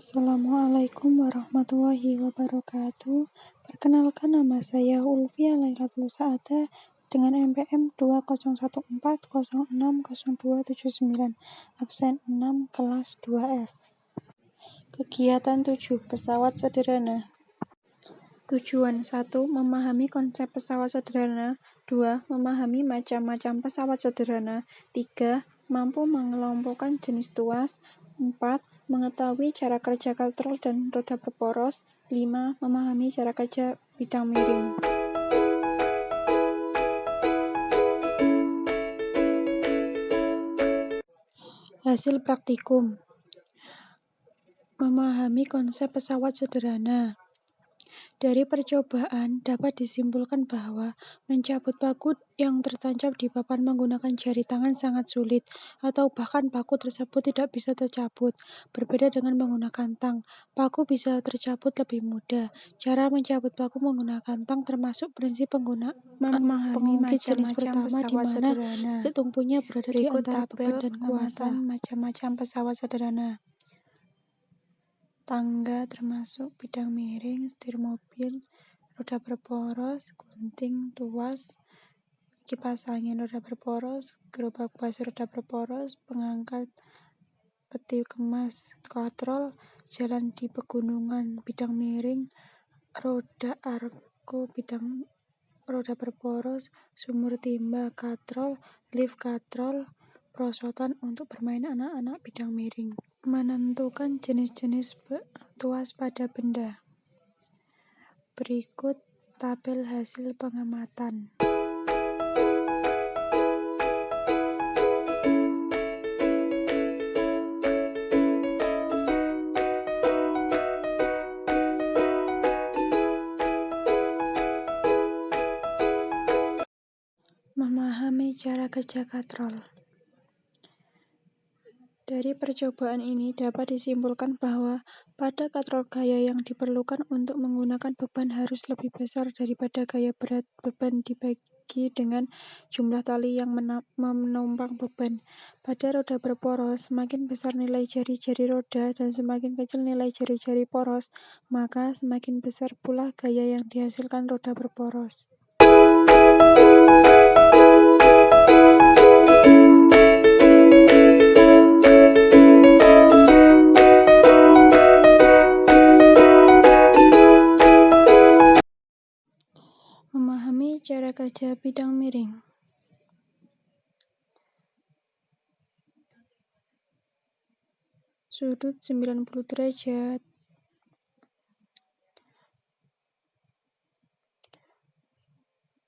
Assalamualaikum warahmatullahi wabarakatuh. Perkenalkan, nama saya Ulfia Lailatul Saada dengan NPM 2014060279, absen 6 kelas 2F. Kegiatan 7, pesawat sederhana. Tujuan 1. Memahami konsep pesawat sederhana. 2. Memahami macam-macam pesawat sederhana. 3. Mampu mengelompokkan jenis tuas. 4. Mengetahui cara kerja katrol dan roda berporos. 5. Memahami cara kerja bidang miring. Hasil praktikum. Memahami konsep pesawat sederhana. Dari percobaan, dapat disimpulkan bahwa mencabut paku yang tertancap di papan menggunakan jari tangan sangat sulit, atau bahkan paku tersebut tidak bisa tercabut. Berbeda dengan menggunakan tang, paku bisa tercabut lebih mudah. Cara mencabut paku menggunakan tang termasuk prinsip penggunaan memahami jenis pertama di mana titik tumpunya berada di antara beban dan kuasa. Macam-macam pesawat sederhana. Tangga termasuk bidang miring, setir mobil, roda berporos, gunting, tuas, kipas angin roda berporos, gerobak basi roda berporos, pengangkat peti kemas katrol, jalan di pegunungan bidang miring, roda argo bidang roda berporos, sumur timba katrol, lift katrol, perosotan untuk bermain anak-anak bidang miring. Menentukan jenis-jenis tuas pada benda. Berikut tabel hasil pengamatan. Memahami cara kerja katrol. Dari percobaan ini dapat disimpulkan bahwa pada katrol gaya yang diperlukan untuk menggunakan beban harus lebih besar daripada gaya berat beban dibagi dengan jumlah tali yang menumpang beban. Pada roda berporos, semakin besar nilai jari-jari roda dan semakin kecil nilai jari-jari poros, maka semakin besar pula gaya yang dihasilkan roda berporos. Memahami cara kerja bidang miring. Sudut 90 derajat.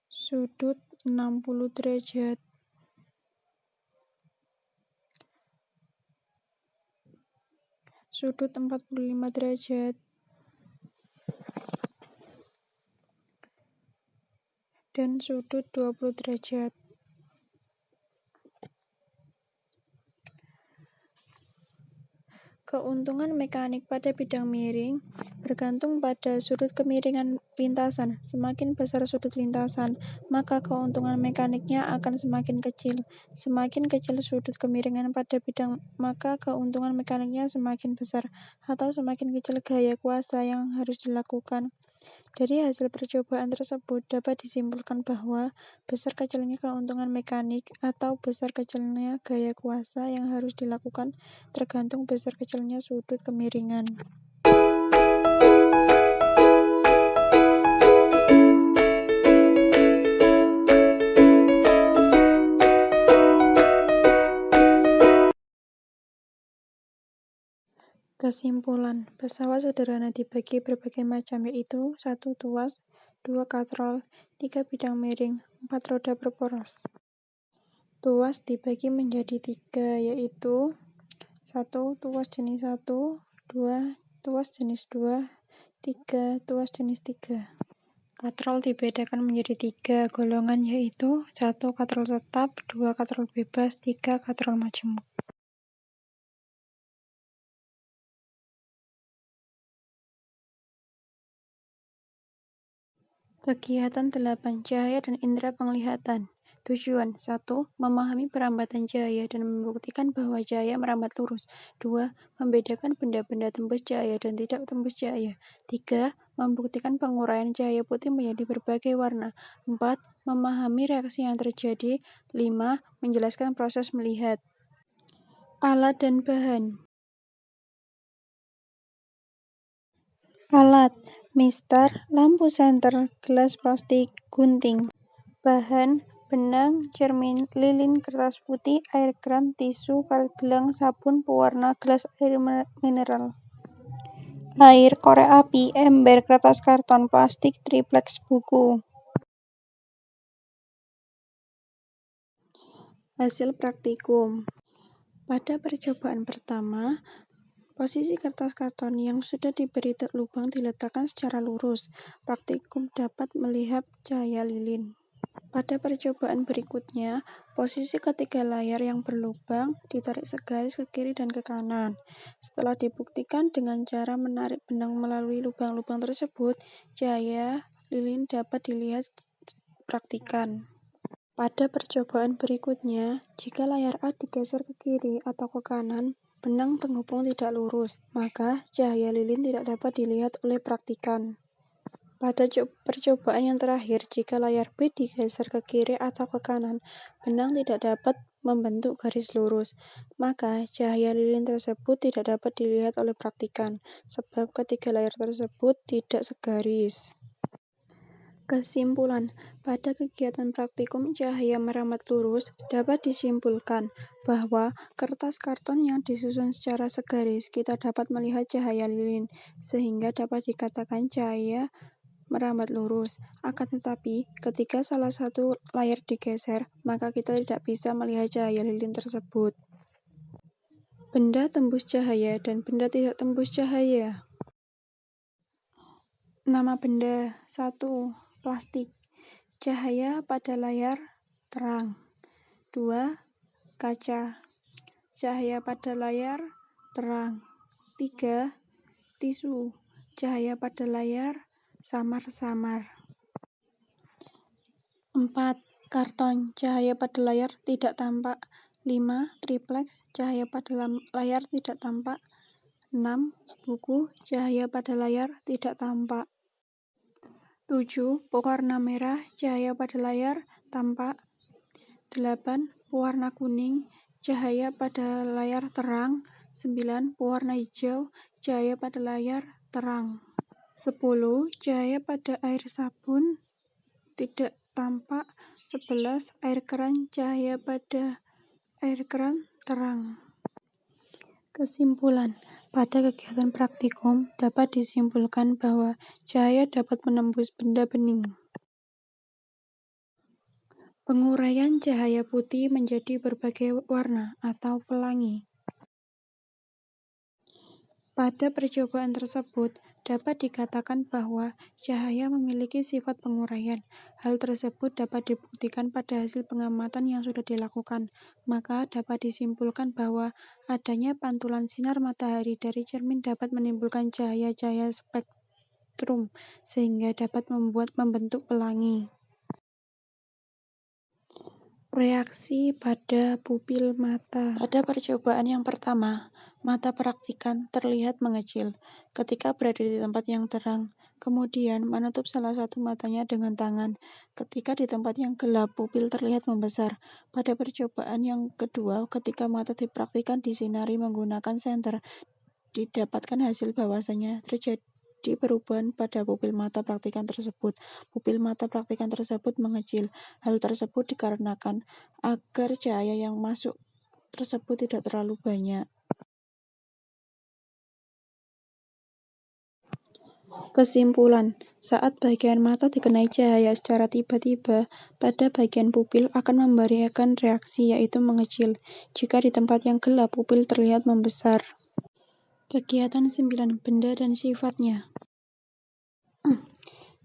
Sudut 60 derajat. Sudut 45 derajat. Dan sudut 20 derajat. Keuntungan mekanik pada bidang miring bergantung pada sudut kemiringan lintasan. Semakin besar sudut lintasan, maka keuntungan mekaniknya akan semakin kecil. Semakin kecil sudut kemiringan pada bidang, maka keuntungan mekaniknya semakin besar, atau semakin kecil gaya kuasa yang harus dilakukan. Dari hasil percobaan tersebut dapat disimpulkan bahwa besar kecilnya keuntungan mekanik atau besar kecilnya gaya kuasa yang harus dilakukan tergantung besar kecilnya sudut kemiringan. Kesimpulan, pesawat sederhana dibagi berbagai macam, yaitu 1. Tuas, 2. Katrol, 3. Bidang miring, 4. Roda berporos. Tuas dibagi menjadi 3, yaitu 1. Tuas jenis 1, 2. Tuas jenis 2, 3. Tuas jenis 3. Katrol dibedakan menjadi 3 golongan, yaitu 1. Katrol tetap, 2. Katrol bebas, 3. Katrol majemuk. Kegiatan 8. Cahaya dan indera penglihatan. Tujuan 1. Memahami perambatan cahaya dan membuktikan bahwa cahaya merambat lurus. 2. Membedakan benda-benda tembus cahaya dan tidak tembus cahaya. 3. Membuktikan penguraian cahaya putih menjadi berbagai warna. 4. Memahami reaksi yang terjadi. 5. Menjelaskan proses melihat. Alat dan bahan. Alat: mistar, lampu senter, gelas plastik, gunting. Bahan: benang, cermin, lilin, kertas putih, air keran, tisu, karet gelang, sabun, pewarna, gelas air mineral. Air, korek api, ember, kertas karton, plastik, triplex, buku. Hasil praktikum. Pada percobaan pertama, posisi kertas karton yang sudah diberi lubang diletakkan secara lurus. Praktikum dapat melihat cahaya lilin. Pada percobaan berikutnya, posisi ketiga layar yang berlubang ditarik segaris ke kiri dan ke kanan. Setelah dibuktikan dengan cara menarik benang melalui lubang-lubang tersebut, cahaya lilin dapat dilihat praktikan. Pada percobaan berikutnya, jika layar A digeser ke kiri atau ke kanan, benang penghubung tidak lurus, maka cahaya lilin tidak dapat dilihat oleh praktikan. Pada percobaan yang terakhir, jika layar B digeser ke kiri atau ke kanan, benang tidak dapat membentuk garis lurus, maka cahaya lilin tersebut tidak dapat dilihat oleh praktikan, sebab ketiga layar tersebut tidak segaris. Kesimpulan, pada kegiatan praktikum cahaya merambat lurus dapat disimpulkan bahwa kertas karton yang disusun secara segaris kita dapat melihat cahaya lilin, sehingga dapat dikatakan cahaya merambat lurus. Akan tetapi, ketika salah satu layar digeser, maka kita tidak bisa melihat cahaya lilin tersebut. Benda tembus cahaya dan benda tidak tembus cahaya. Nama benda: 1. Plastik. Cahaya pada layar terang. 2. Kaca. Cahaya pada layar terang. 3. Tisu. Cahaya pada layar samar-samar. 4. Karton. Cahaya pada layar tidak tampak. 5. Triplex. Cahaya pada layar tidak tampak. 6. Buku. Cahaya pada layar tidak tampak. 7. Pewarna merah. Cahaya pada layar tampak. 8. Pewarna kuning. Cahaya pada layar terang. 9. Pewarna hijau. Cahaya pada layar terang. 10. Cahaya pada air sabun tidak tampak. 11. Air keran. Cahaya pada air keran terang. Kesimpulan, pada kegiatan praktikum dapat disimpulkan bahwa cahaya dapat menembus benda bening. Penguraian cahaya putih menjadi berbagai warna atau pelangi. Pada percobaan tersebut, dapat dikatakan bahwa cahaya memiliki sifat penguraian. Hal tersebut dapat dibuktikan pada hasil pengamatan yang sudah dilakukan. Maka dapat disimpulkan bahwa adanya pantulan sinar matahari dari cermin dapat menimbulkan cahaya-cahaya spektrum, sehingga dapat membentuk pelangi. Reaksi pada pupil mata. Pada percobaan yang pertama, mata praktikan terlihat mengecil ketika berada di tempat yang terang, kemudian menutup salah satu matanya dengan tangan. Ketika di tempat yang gelap, pupil terlihat membesar. Pada percobaan yang kedua, ketika mata dipraktikan disinari menggunakan senter, didapatkan hasil bahwasanya terjadi perubahan pada pupil mata praktikan tersebut. Pupil mata praktikan tersebut mengecil. Hal tersebut dikarenakan agar cahaya yang masuk tersebut tidak terlalu banyak. Kesimpulan, saat bagian mata dikenai cahaya secara tiba-tiba, pada bagian pupil akan memberikan reaksi yaitu mengecil. Jika di tempat yang gelap, pupil terlihat membesar. Kegiatan 9. Benda dan sifatnya.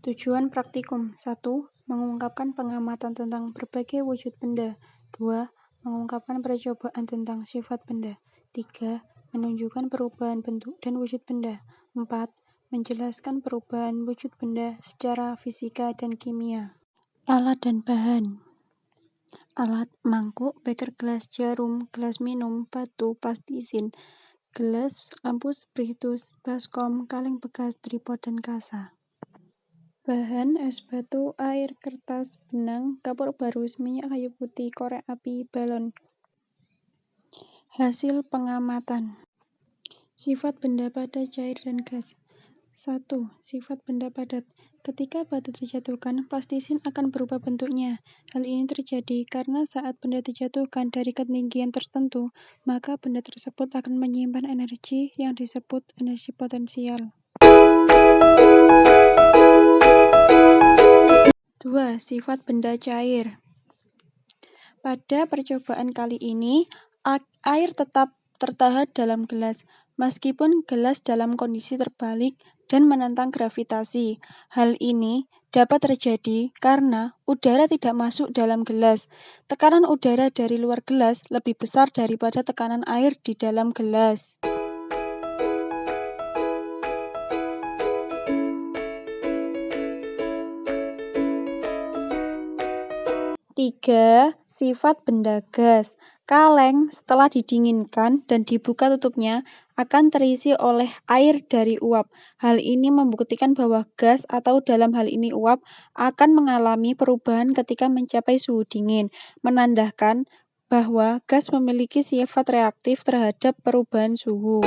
Tujuan praktikum. 1. Mengungkapkan pengamatan tentang berbagai wujud benda. 2. Mengungkapkan percobaan tentang sifat benda. 3. Menunjukkan perubahan bentuk dan wujud benda. 4. Menjelaskan perubahan wujud benda secara fisika dan kimia. Alat dan bahan. Alat: mangkuk, beker gelas, jarum, gelas minum, batu, plastisin, gelas, lampu spiritus, baskom, kaleng bekas, tripod, dan kasa. Bahan: es batu, air, kertas, benang, kapur barus, minyak kayu putih, korek api, balon. Hasil pengamatan. Sifat benda padat, cair, dan gas. 1. Sifat benda padat. Ketika batu dijatuhkan, plastisin akan berubah bentuknya. Hal ini terjadi karena saat benda dijatuhkan dari ketinggian tertentu, maka benda tersebut akan menyimpan energi yang disebut energi potensial. 2. Sifat benda cair. Pada percobaan kali ini, air tetap tertahan dalam gelas, meskipun gelas dalam kondisi terbalik dan menentang gravitasi. Hal ini dapat terjadi karena udara tidak masuk dalam gelas. Tekanan udara dari luar gelas lebih besar daripada tekanan air di dalam gelas. 3. Sifat benda gas. Kaleng setelah didinginkan dan dibuka tutupnya akan terisi oleh air dari uap. Hal ini membuktikan bahwa gas atau dalam hal ini uap akan mengalami perubahan ketika mencapai suhu dingin, menandakan bahwa gas memiliki sifat reaktif terhadap perubahan suhu.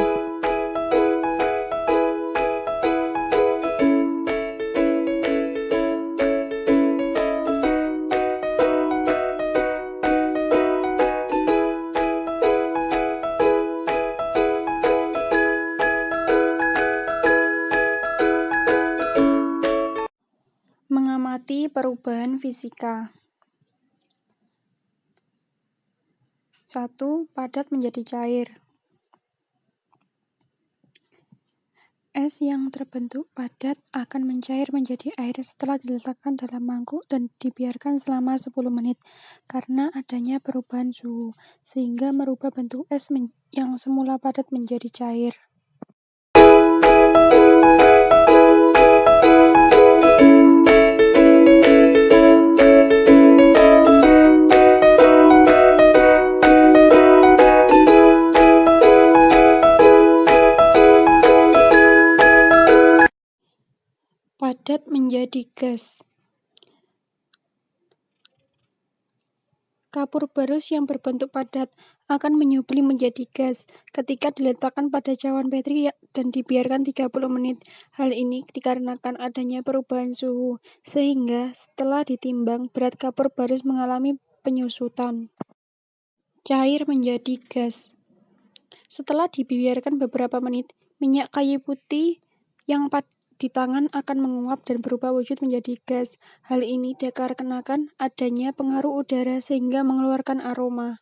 Mengamati perubahan fisika. 1. Padat menjadi cair. Es yang terbentuk padat akan mencair menjadi air setelah diletakkan dalam mangkuk dan dibiarkan selama 10 menit karena adanya perubahan suhu, sehingga merubah bentuk es yang semula padat menjadi cair. Padat menjadi gas. Kapur barus yang berbentuk padat akan menyublim menjadi gas ketika diletakkan pada cawan Petri dan dibiarkan 30 menit. Hal ini dikarenakan adanya perubahan suhu, sehingga setelah ditimbang berat kapur barus mengalami penyusutan. Cair menjadi gas. Setelah dibiarkan beberapa menit, minyak kayu putih yang di tangan akan menguap dan berubah wujud menjadi gas. Hal ini dikarenakan adanya pengaruh udara sehingga mengeluarkan aroma.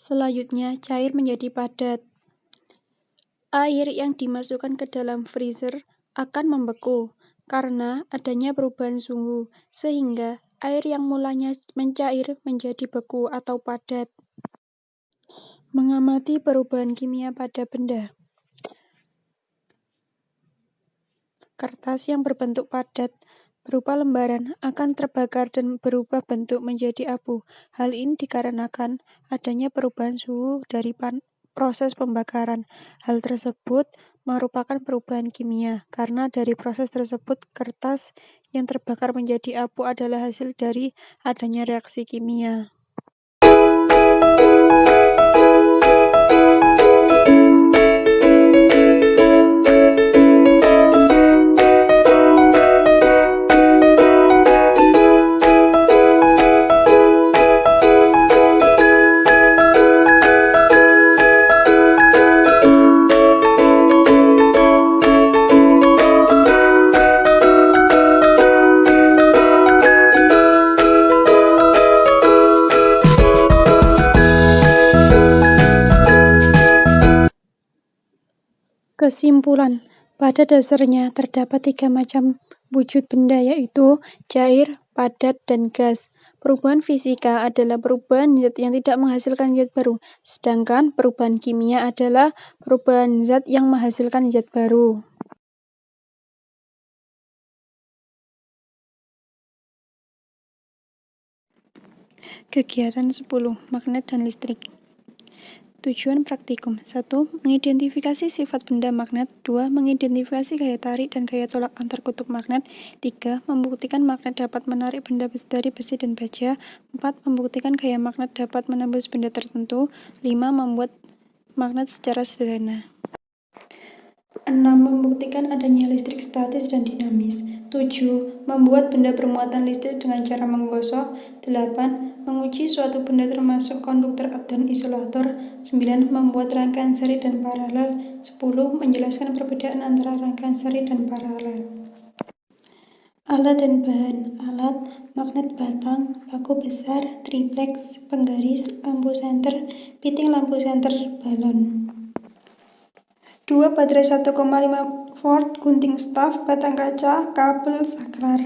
Selanjutnya, cair menjadi padat. Air yang dimasukkan ke dalam freezer akan membeku karena adanya perubahan suhu, sehingga air yang mulanya mencair menjadi beku atau padat. Mengamati perubahan kimia pada benda. Kertas yang berbentuk padat berupa lembaran akan terbakar dan berubah bentuk menjadi abu. Hal ini dikarenakan adanya perubahan suhu dari proses pembakaran. Hal tersebut merupakan perubahan kimia, karena dari proses tersebut kertas yang terbakar menjadi abu adalah hasil dari adanya reaksi kimia. Kesimpulan, pada dasarnya terdapat 3 macam wujud benda, yaitu cair, padat, dan gas. Perubahan fisika adalah perubahan zat yang tidak menghasilkan zat baru, sedangkan perubahan kimia adalah perubahan zat yang menghasilkan zat baru. Kegiatan 10. Magnet dan listrik. Tujuan praktikum. 1. Mengidentifikasi sifat benda magnet. 2. Mengidentifikasi gaya tarik dan gaya tolak antar kutub magnet. 3. Membuktikan magnet dapat menarik benda dari besi dan baja. 4. Membuktikan gaya magnet dapat menembus benda tertentu. 5. Membuat magnet secara sederhana. 6. Membuktikan adanya listrik statis dan dinamis. 7. Membuat benda bermuatan listrik dengan cara menggosok. 8. Menguji suatu benda termasuk konduktor dan isolator. 9. Membuat rangkaian seri dan paralel. 10. Menjelaskan perbedaan antara rangkaian seri dan paralel. Alat dan bahan. Alat, magnet batang, paku besar, triplex, penggaris, lampu senter, piting lampu senter, balon. 2. Baterai 1,5 volt, gunting staf, batang kaca, kabel, saklar.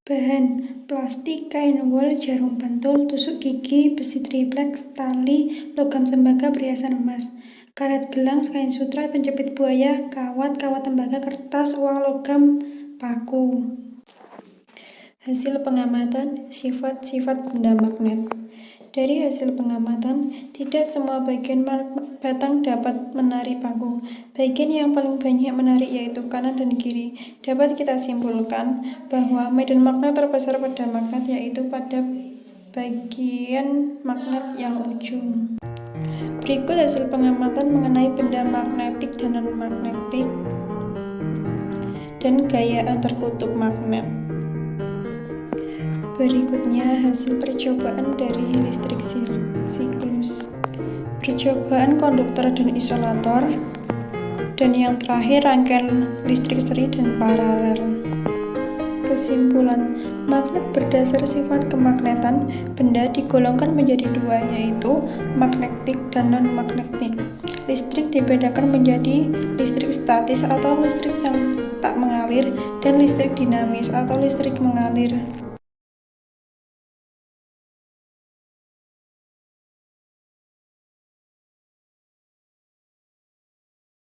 Bahan, plastik, kain wol, jarum pentul, tusuk gigi, besi triplex, tali, logam tembaga, perhiasan emas, karet gelang, kain sutra, penjepit buaya, kawat tembaga, kertas, uang logam, paku. Hasil pengamatan, sifat-sifat benda magnet. Dari hasil pengamatan, tidak semua bagian batang dapat menarik paku. Bagian yang paling banyak menarik yaitu kanan dan kiri. Dapat kita simpulkan bahwa medan magnet terbesar pada magnet yaitu pada bagian magnet yang ujung. Berikut hasil pengamatan mengenai benda magnetik dan non-magnetik dan gaya antar kutub magnet. Berikutnya hasil percobaan dari listrik siklus, percobaan konduktor dan isolator, dan yang terakhir rangkaian listrik seri dan paralel. Kesimpulan, magnet berdasar sifat kemagnetan benda digolongkan menjadi dua, yaitu magnetik dan non-magnetik. Listrik dibedakan menjadi listrik statis atau listrik yang tak mengalir dan listrik dinamis atau listrik mengalir.